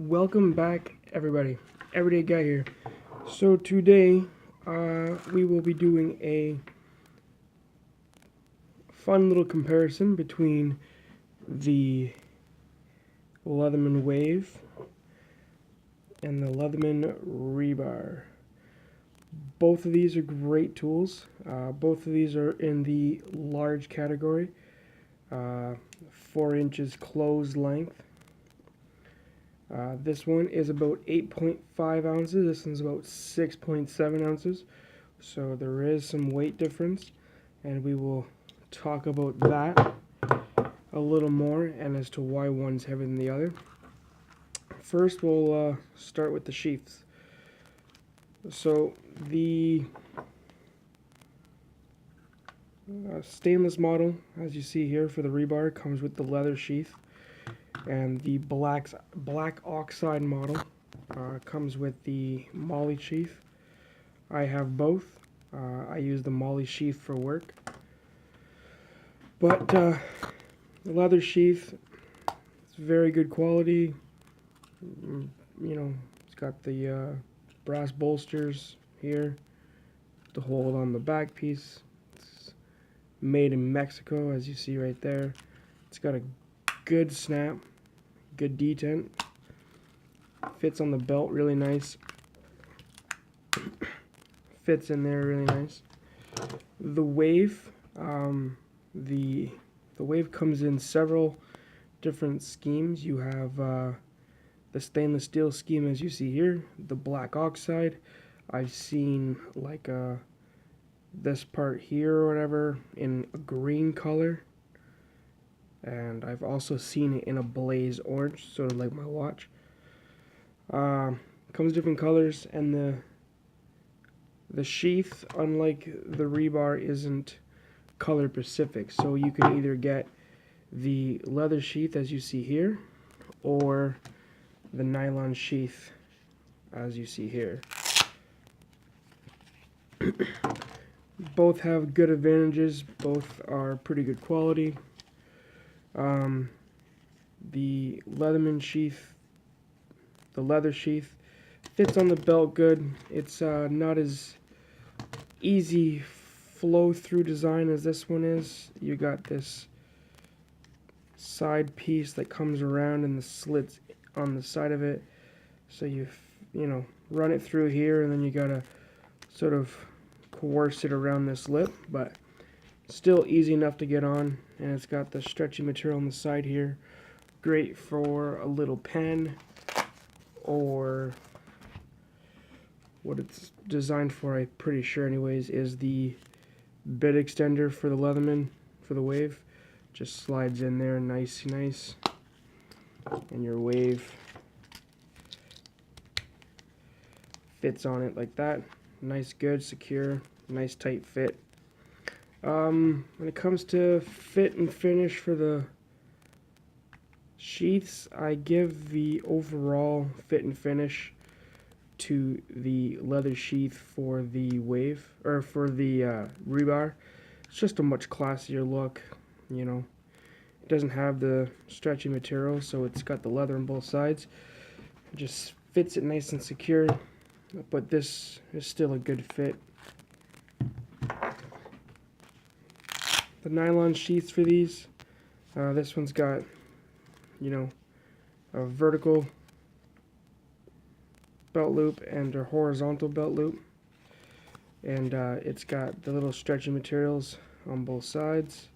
Welcome back, everybody. Everyday Guy here. So today, we will be doing a fun little comparison between the Leatherman Wave and the Leatherman Rebar. Both of these are great tools. Both of these are in the large category, 4 inches closed length. This one is about 8.5 ounces. This one's about 6.7 ounces. So there is some weight difference, and we will talk about that a little more and as to why one's heavier than the other. First, we'll start with the sheaths. So the stainless model, as you see here for the rebar, comes with the leather sheath. And the black oxide model comes with the moly sheath. I have both. I use the moly sheath for work. But the leather sheath, it's very good quality. It's got the brass bolsters here to hold on the back piece. It's made in Mexico, as you see right there. It's got a good snap, good detent, fits on the belt really nice, fits in there really nice. The Wave, the Wave comes in several different schemes. You have the stainless steel scheme, as you see here, the black oxide. I've seen like this part here or whatever in a green color. And I've also seen it in a blaze orange, sort of like my watch. Comes different colors, and the sheath, unlike the rebar, isn't color specific. So you can either get the leather sheath, as you see here, or the nylon sheath, as you see here. Both have good advantages. Both are pretty good quality. The Leatherman sheath, the leather sheath, fits on the belt good. It's not as easy flow through design as this one is. You got this side piece that comes around and the slits on the side of it. So you run it through here, and then you gotta sort of coerce it around this lip, but still easy enough to get on. And it's got the stretchy material on the side here. Great for a little pen, or what it's designed for, I'm pretty sure anyways, is the bit extender for the Leatherman, for the Wave. Just slides in there nice, and your Wave fits on it like that. Nice, good, secure, nice tight fit. When it comes to fit and finish for the sheaths, I give the overall fit and finish to the leather sheath for the Wave, or for the rebar. It's just a much classier look, It doesn't have the stretchy material, so it's got the leather on both sides. It just fits it nice and secure, but this is still a good fit. The nylon sheaths for these, this one's got, a vertical belt loop and a horizontal belt loop, and it's got the little stretchy materials on both sides,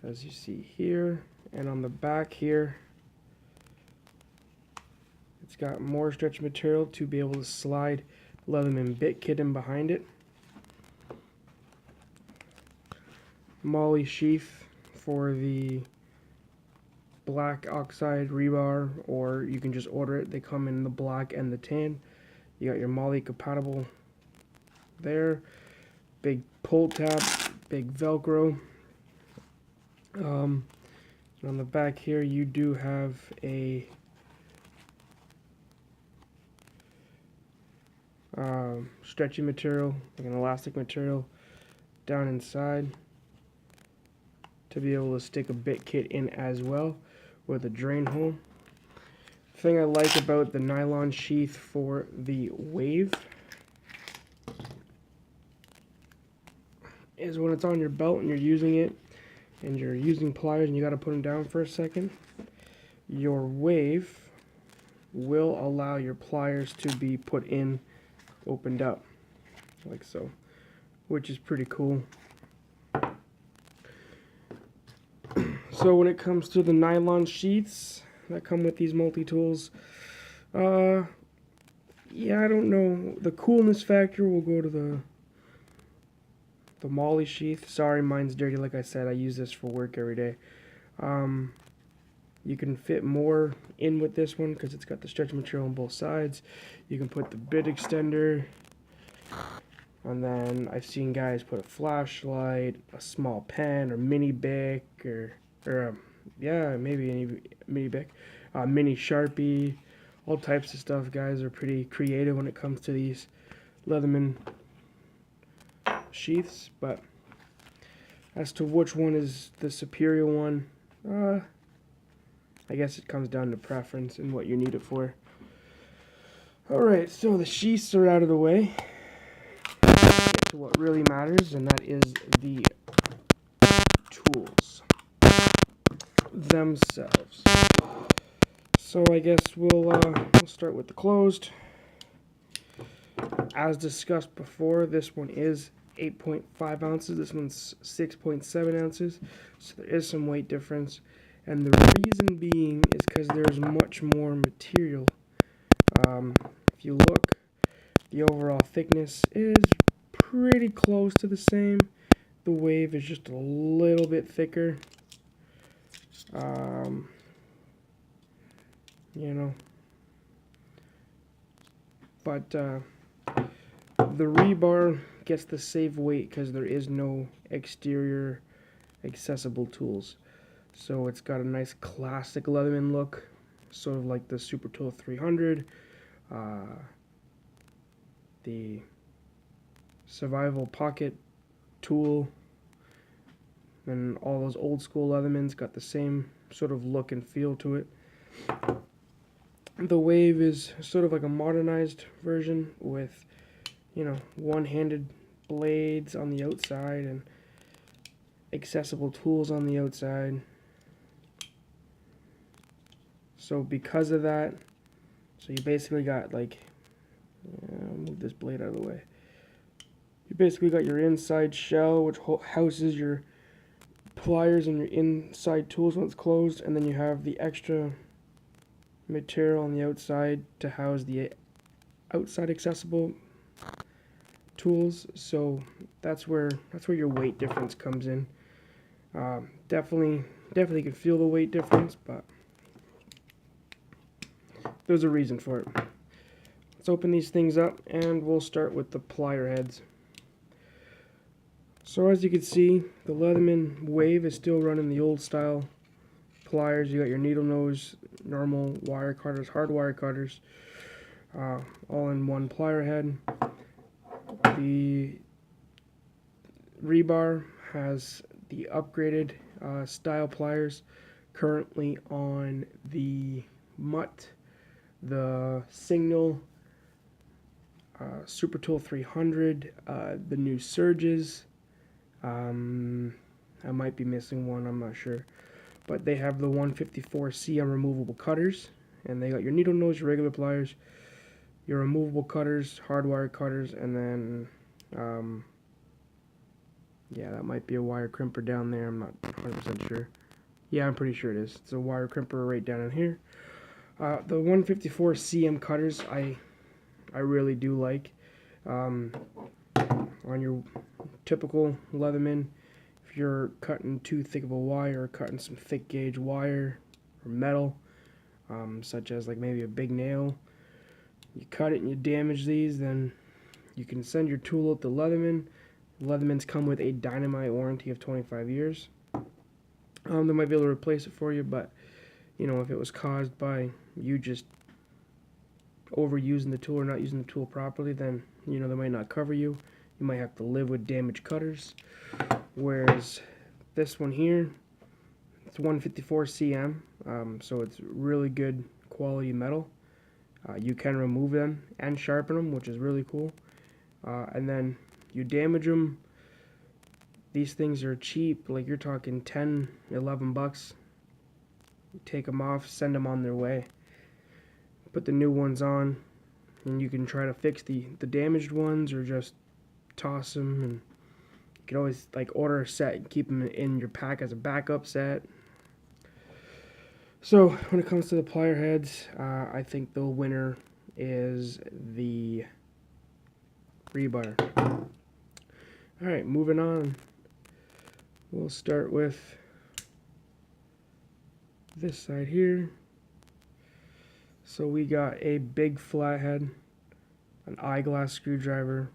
as you see here, and on the back here it's got more stretchy material to be able to slide Leatherman bit kit in behind it. Moly sheath for the black oxide rebar, or you can just order it. They come in the black and the tan. You got your moly compatible there. Big pull tab, big Velcro. On the back here you do have a stretchy material, like an elastic material down inside, to be able to stick a bit kit in as well, with a drain hole. thing I like about the nylon sheath for the Wave is when it's on your belt and you're using it and you're using pliers and you got to put them down for a second, your Wave will allow your pliers to be put in, opened up, like so, which is pretty cool. So when it comes to the nylon sheaths that come with these multi-tools, yeah, I don't know. The coolness factor will go to the Molly sheath. Sorry, mine's dirty. Like I said, I use this for work every day. You can fit more in with this one because it's got the stretch material on both sides. You can put the bit extender, and then I've seen guys put a flashlight, a small pen, or mini Bic, yeah, maybe any mini Bic, mini Sharpie, all types of stuff. Guys are pretty creative when it comes to these Leatherman sheaths, but as to which one is the superior one, I guess it comes down to preference and what you need it for. Alright, so the sheaths are out of the way. Get to what really matters, and that is the tools themselves. So I guess we'll start with the closed. As discussed before, this one is 8.5 ounces. This one's 6.7 ounces. So there is some weight difference. And the reason being is because there's much more material. If you look, the overall thickness is pretty close to the same. The Wave is just a little bit thicker. You know. But the rebar gets the save weight because there is no exterior accessible tools. So it's got a nice classic Leatherman look, sort of like the Super Tool 300, the Survival Pocket tool, and all those old school Leathermans got the same sort of look and feel to it. The Wave is sort of like a modernized version with, you know, one-handed blades on the outside and accessible tools on the outside. So because of that, so you basically got like, I'll move this blade out of the way. You basically got your inside shell, which houses your pliers and your inside tools when it's closed, and then you have the extra material on the outside to house the outside accessible tools. So that's where your weight difference comes in. Definitely can feel the weight difference, but there's a reason for it. Let's open these things up, and we'll start with the plier heads. So as you can see, the Leatherman Wave is still running the old style pliers. You got your needle nose, normal wire cutters, hard wire cutters, all in one plier head. The Rebar has the upgraded style pliers, currently on the Mutt, the Signal, Super Tool 300, the new Surges. I might be missing one, I'm not sure. But they have the 154 CM removable cutters, and they got your needle nose, your regular pliers, your removable cutters, hardwire cutters, and then, yeah, that might be a wire crimper down there, I'm not 100% sure. Yeah, I'm pretty sure it is. It's a wire crimper right down in here. The 154 CM cutters, I really do like. On your typical Leatherman, if you're cutting too thick of a wire, or cutting some thick gauge wire or metal, such as like maybe a big nail, you cut it and you damage these, then you can send your tool out to Leatherman. Leathermans come with a dynamite warranty of 25 years. They might be able to replace it for you, but you know, if it was caused by you just overusing the tool or not using the tool properly, then you know, they might not cover you. You might have to live with damaged cutters. Whereas this one here, it's 154 CM, so it's really good quality metal. You can remove them and sharpen them, which is really cool. And then you damage them. These things are cheap, like you're talking 10, 11 bucks. You take them off, send them on their way. Put the new ones on, and you can try to fix the damaged ones, or just toss them. And you can always like order a set and keep them in your pack as a backup set. So when it comes to the plier heads, I think the winner is the rebar. Alright, moving on. We'll start with this side here. So we got a big flathead, an eyeglass screwdriver,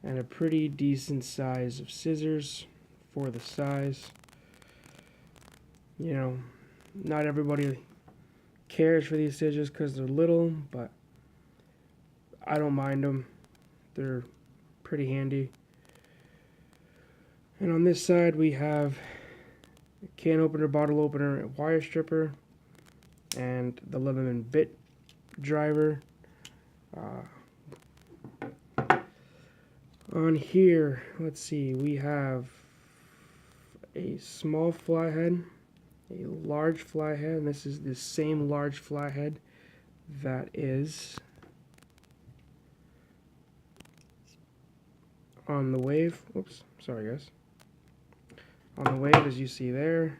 and a pretty decent size of scissors for the size. You know, not everybody cares for these scissors because they're little, but I don't mind them. They're pretty handy. And on this side we have a can opener, bottle opener, a wire stripper, and the Leatherman bit driver. On here, let's see, we have a small flathead, a large flathead, and this is the same large flathead that is on the Wave. Oops, sorry guys. On the Wave, as you see there.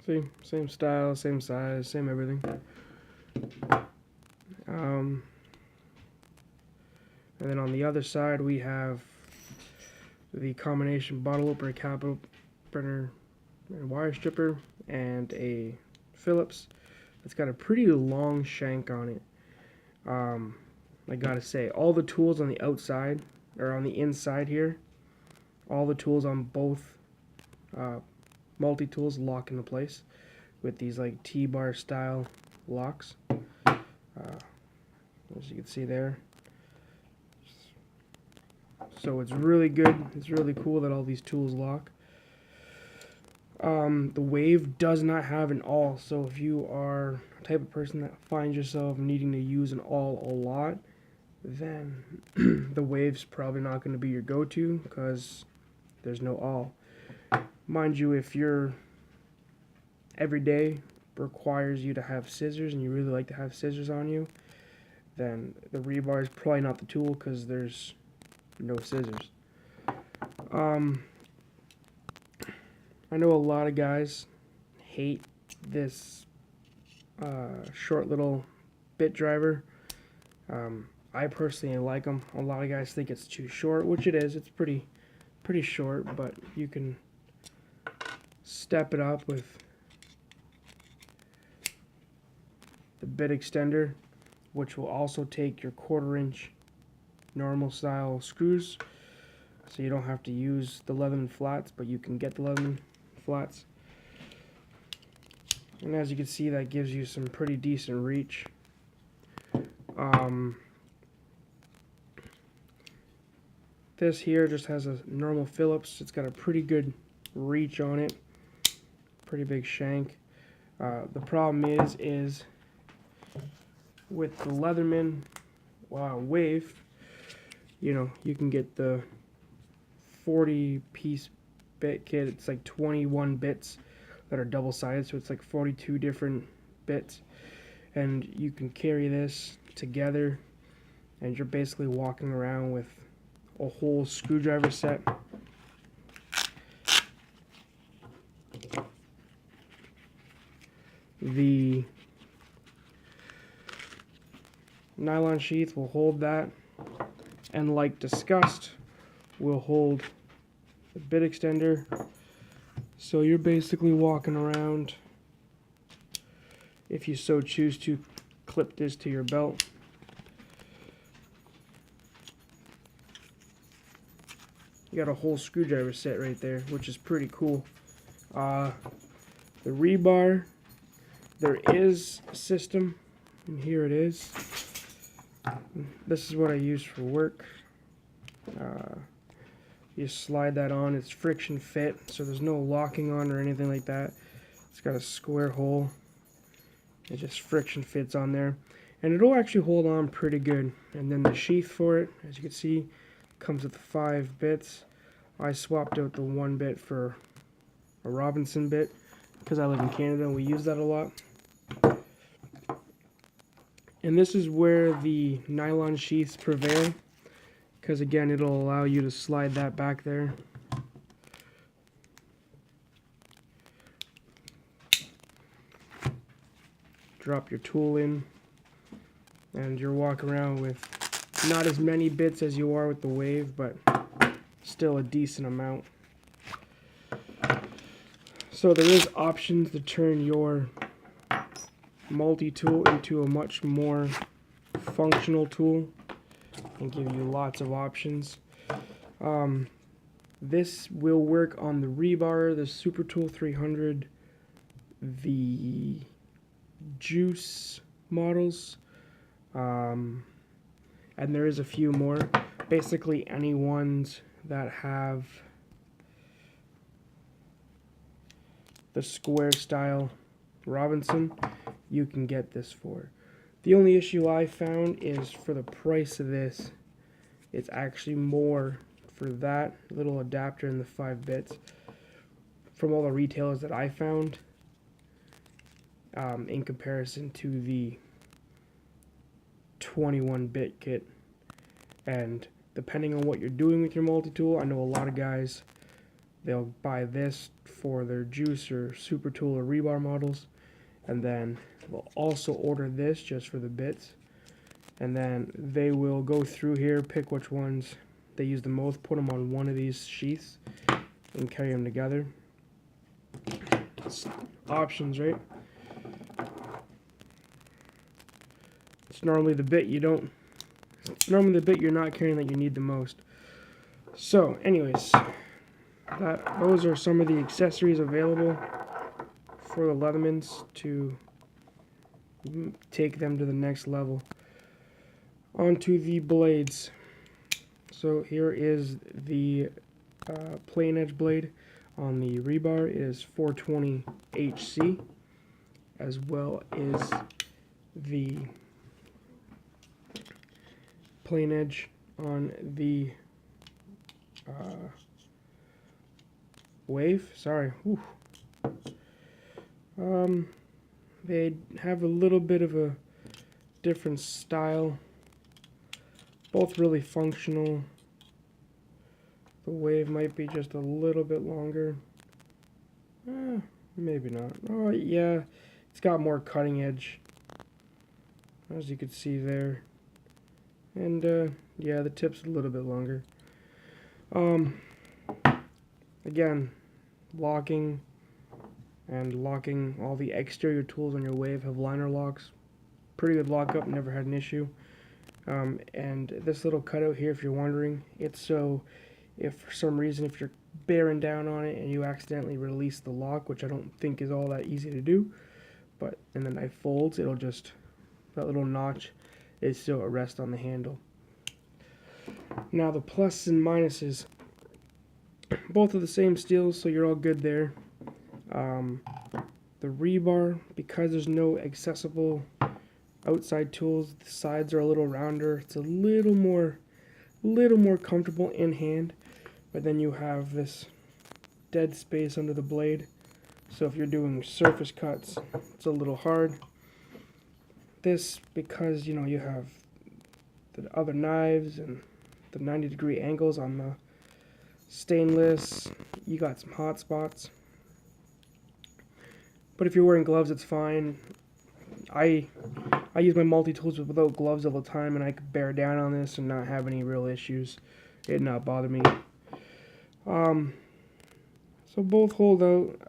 See, same style, same size, same everything. And then on the other side we have the combination bottle opener, cap opener, and wire stripper, and a Phillips. It's got a pretty long shank on it. I gotta say, all the tools on the outside, or on the inside here, all the tools on both multi-tools lock into place with these like T-bar style locks. As you can see there. So it's really good. It's really cool that all these tools lock. The Wave does not have an awl, so if you are a type of person that finds yourself needing to use an awl a lot, then the Wave's probably not going to be your go-to because there's no awl. Mind you, if your everyday requires you to have scissors and you really like to have scissors on you, then the rebar is probably not the tool because there's no scissors. I know a lot of guys hate this short little bit driver. I personally like them. A lot of guys think it's too short, which it is. It's pretty short, but you can step it up with the bit extender, which will also take your 1/4 inch normal style screws, so you don't have to use the Leatherman flats, but you can get the Leatherman flats. And as you can see, that gives you some pretty decent reach. This here just has a normal Phillips. It's got a pretty good reach on it, pretty big shank. The problem is with the Leatherman Wave, you know, you can get the 40-piece bit kit. It's like 21 bits that are double-sided, so it's like 42 different bits, and you can carry this together, and you're basically walking around with a whole screwdriver set. The nylon sheath will hold that, and like discussed, will hold the bit extender. So you're basically walking around, if you so choose to clip this to your belt. You got a whole screwdriver set right there, which is pretty cool. The rebar, there is a system, and here it is. This is what I use for work. You slide that on. It's friction fit, so there's no locking on or anything like that. It's got a square hole. It just friction fits on there, and it'll actually hold on pretty good. And then the sheath for it, as you can see, comes with 5 bits. I swapped out the 1 bit for a Robinson bit because I live in Canada and we use that a lot. And this is where the nylon sheaths prevail, because again, it'll allow you to slide that back there. Drop your tool in, and you're walking around with not as many bits as you are with the Wave, but still a decent amount. So there is options to turn your multi-tool into a much more functional tool and give you lots of options. This will work on the Rebar, the Super Tool 300, the Juice models, and there is a few more. Basically any ones that have the square style Robinson, you can get this for. The only issue I found is for the price of this, it's actually more for that little adapter and the 5 bits from all the retailers that I found, in comparison to the 21-bit kit. And depending on what you're doing with your multi-tool, I know a lot of guys, they'll buy this for their Juice or Super Tool or Rebar models, and then they'll also order this just for the bits, and then they will go through here, pick which ones they use the most, put them on one of these sheaths, and carry them together. It's options, right? It's normally the bit you don't. It's normally the bit you're not carrying that you need the most. So, anyways, those are some of the accessories available for the Leathermans to take them to the next level. Onto the blades. So here is the plain edge blade on the Rebar. It is 420 HC, as well as the plain edge on the Wave. Sorry. Whew. They have a little bit of a different style. Both really functional. The Wave might be just a little bit longer. Maybe not. Oh, yeah. It's got more cutting edge, as you can see there. And, yeah, the tip's a little bit longer. Again, locking all the exterior tools on your Wave have liner locks. Pretty good lockup, never had an issue. And this little cutout here, if you're wondering, it's so if for some reason if you're bearing down on it and you accidentally release the lock, which I don't think is all that easy to do, but and the knife folds, it'll just, that little notch is still at rest on the handle. Now the pluses and minuses, both are the same steel, so you're all good there. The Rebar, because there's no accessible outside tools, the sides are a little rounder. It's a little more comfortable in hand, but then you have this dead space under the blade. So if you're doing surface cuts, it's a little hard. This, because you know you have the other knives and the 90-degree angles on the stainless, you got some hot spots. But if you're wearing gloves, it's fine. I use my multi-tools without gloves all the time, and I could bear down on this and not have any real issues. It did not bother me. So both hold out.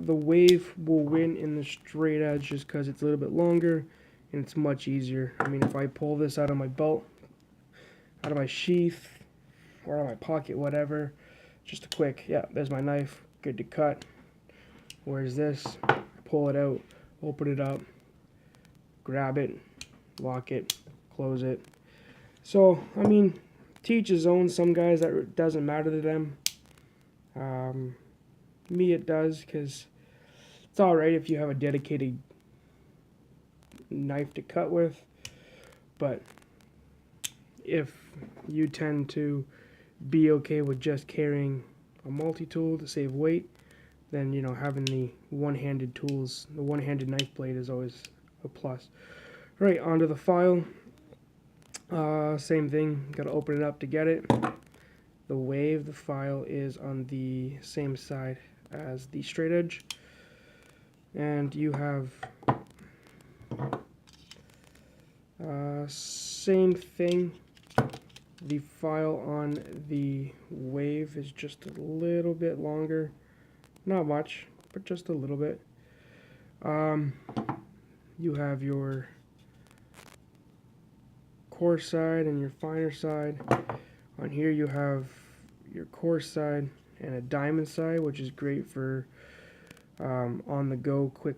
The Wave will win in the straight edge just because it's a little bit longer and it's much easier. I mean, if I pull this out of my belt, out of my sheath, or out of my pocket, whatever, just a quick, yeah, there's my knife, good to cut. Whereas this, I pull it out, open it up, grab it, lock it, close it. So, I mean, To each his own. Some guys that doesn't matter to them. Me it does, because it's alright if you have a dedicated knife to cut with, but if you tend to be okay with just carrying a multi-tool to save weight, then having the one-handed tools, the one-handed knife blade is always a plus. Right, onto the file. Same thing, gotta open it up to get it. The Wave, the file is on the same side as the straight edge, and you have same thing. The file on the Wave is just a little bit longer, not much, but just a little bit. You have your coarse side and your finer side. On here you have your coarse side and a diamond side, which is great for on the go, quick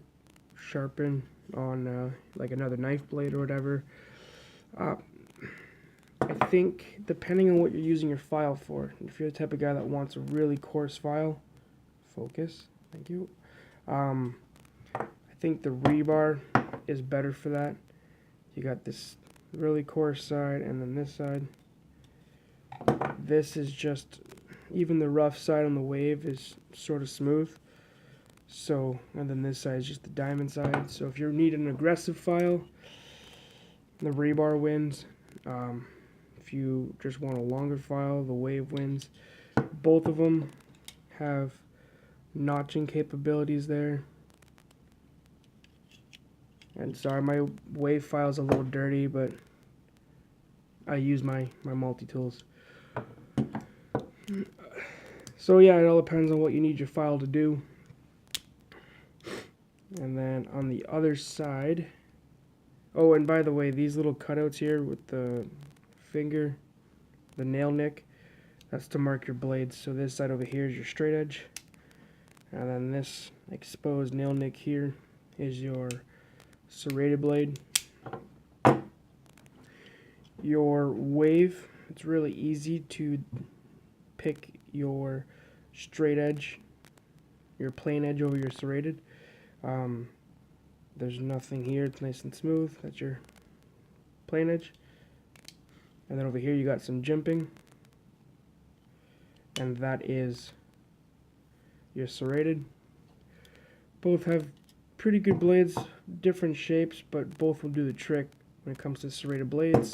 sharpen on like another knife blade or whatever. I think depending on what you're using your file for, if you're the type of guy that wants a really coarse file, focus, thank you. I think the rebar is better for that. You got this really coarse side and then this side. This is just, even the rough side on the Wave is sort of smooth. So, and then this side is just the diamond side. So if you need an aggressive file, the rebar wins. If you just want a longer file, the Wave wins. Both of them have notching capabilities there. And sorry, my Wave file is a little dirty, but I use my multi-tools. So yeah, it all depends on what you need your file to do. And then on the other side, oh, and by the way, these little cutouts here with the finger, the nail nick, that's to mark your blades. So this side over here is your straight edge, and then this exposed nail nick here is your serrated blade. Your Wave, it's really easy to pick your straight edge, your plain edge over your serrated. There's nothing here, it's nice and smooth. That's your plain edge. And then over here you got some jimping, and that is your serrated. Both have pretty good blades, different shapes, but both will do the trick when it comes to serrated blades.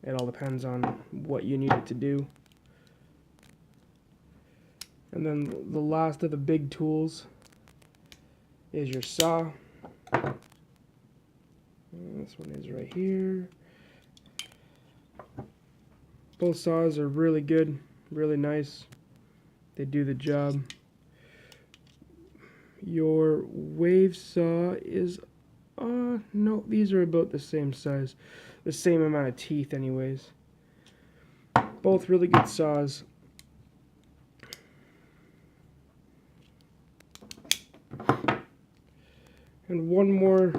It all depends on what you need it to do. And then the last of the big tools is your saw. And this one is right here. Both saws are really good, really nice. They do the job. Your Wave saw is, no, these are about the same size. The same amount of teeth anyways. Both really good saws. And one more,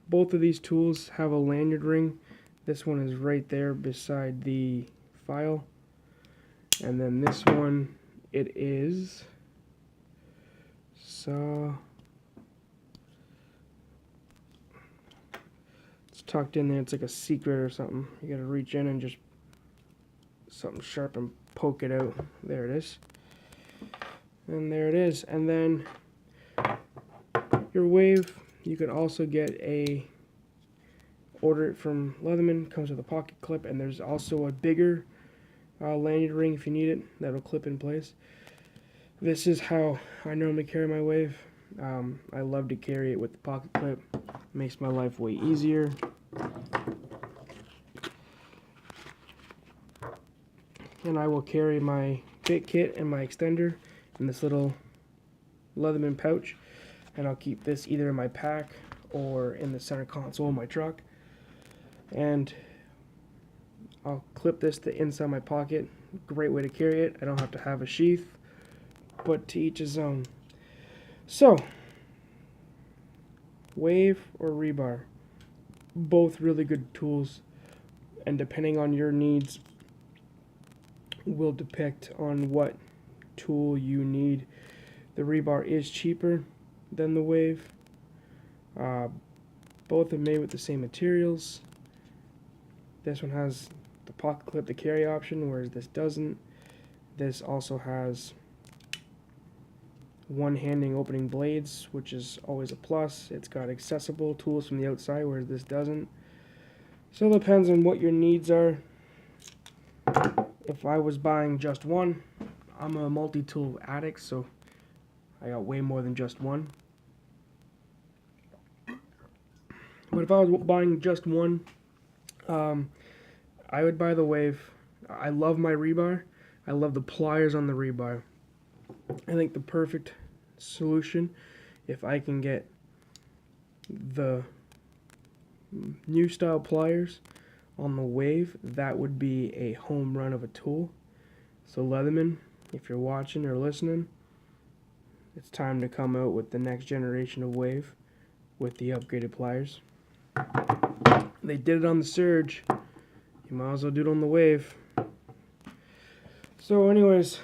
both of these tools have a lanyard ring. This one is right there beside the file. And then this one, it is saw. It's tucked in there, it's like a secret or something. You gotta reach in and just something sharp and poke it out. There it is. And there it is. And then your Wave, you can also get order it from Leatherman, comes with a pocket clip, and there's also a bigger lanyard ring if you need it, that'll clip in place. This is how I normally carry my Wave. I love to carry it with the pocket clip. Makes my life way easier. And I will carry my bit kit and my extender in this little Leatherman pouch, and I'll keep this either in my pack or in the center console of my truck. And I'll clip this to inside my pocket. Great way to carry it. I don't have to have a sheath, but to each his own. So, Wave or rebar, both really good tools, and depending on your needs will depict on what tool you need. The rebar is cheaper than the Wave. Both are made with the same materials. This one has the pocket clip to carry option, whereas this doesn't. This also has one-handing opening blades, which is always a plus. It's got accessible tools from the outside, whereas this doesn't. So it depends on what your needs are. If I was buying just one, I'm a multi-tool addict, so I got way more than just one. But if I was buying just one, I would buy the Wave. I love my rebar. I love the pliers on the rebar. I think the perfect solution, if I can get the new style pliers on the Wave, that would be a home run of a tool. So Leatherman, if you're watching or listening, it's time to come out with the next generation of Wave with the upgraded pliers. They did it on the Surge. You might as well do it on the Wave. So anyways,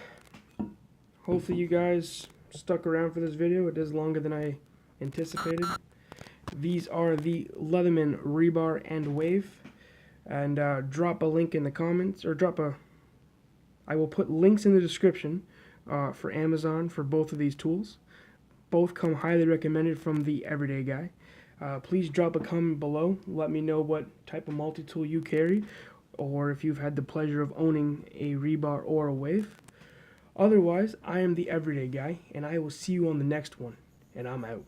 hopefully you guys stuck around for this video. It is longer than I anticipated. These are the Leatherman Rebar and Wave. And drop a link in the comments, or I will put links in the description for Amazon for both of these tools. Both come highly recommended from the Everyday Guy. Please drop a comment below. Let me know what type of multi-tool you carry, or if you've had the pleasure of owning a rebar or a Wave. Otherwise, I am the Everyday Guy, and I will see you on the next one, and I'm out.